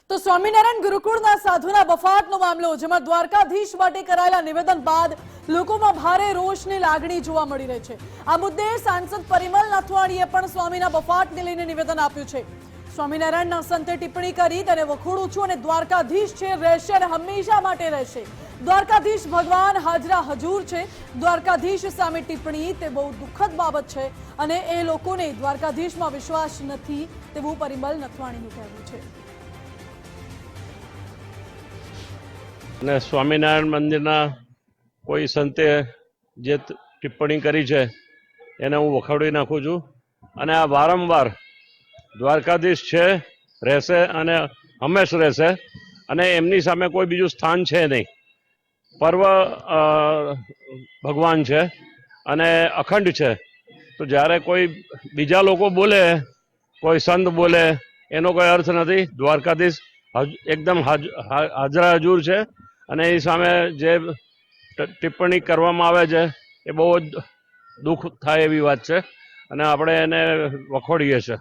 તો સ્વામિનારાયણ ગુરુકુળના સાધુના બફાટનો મામલો, જેમાં દ્વારકાધીશ માટે કરાયેલા નિવેદન બાદ લોકોમાં ભારે રોષની લાગણી જોવા મળી રહી છે। આ મુદ્દે સાંસદ પરિમલ નથવાણીએ પણ સ્વામીના બફાટને લઈને નિવેદન આપ્યું છે। સ્વામિનારાયણના સંતે ટિપ્પણી કરી તેને વખોડું છું અને દ્વારકાધીશ છે, રહેશે અને હંમેશા માટે રહેશે। દ્વારકાધીશ ભગવાન હાજરા હજૂર છે। દ્વારકાધીશ સામે ટિપ્પણી તે બહુ દુઃખદ બાબત છે અને એ લોકોને દ્વારકાધીશમાં વિશ્વાસ નથી તેવું પરિમલ નથવાણીનું કહેવું છે। અને સ્વામિનારાયણ મંદિરના કોઈ સંતે જે ટિપ્પણી કરી છે એને હું વખોડી નાખું છું અને આ વારંવાર દ્વારકાધીશ છે, રહેશે અને હંમેશ રહેશે અને એમની સામે કોઈ બીજું સ્થાન છે નહીં। પર્વ ભગવાન છે અને અખંડ છે। તો જ્યારે કોઈ બીજા લોકો બોલે, કોઈ સંત બોલે, એનો કોઈ અર્થ નથી। દ્વારકાધીશ એકદમ હાજરા હજૂર છે અને એ સામે જે ટિપ્પણી કરવામાં આવે છે એ બહુ જ દુઃખ થાય એવી વાત છે અને આપણે એને વખોડીએ છીએ।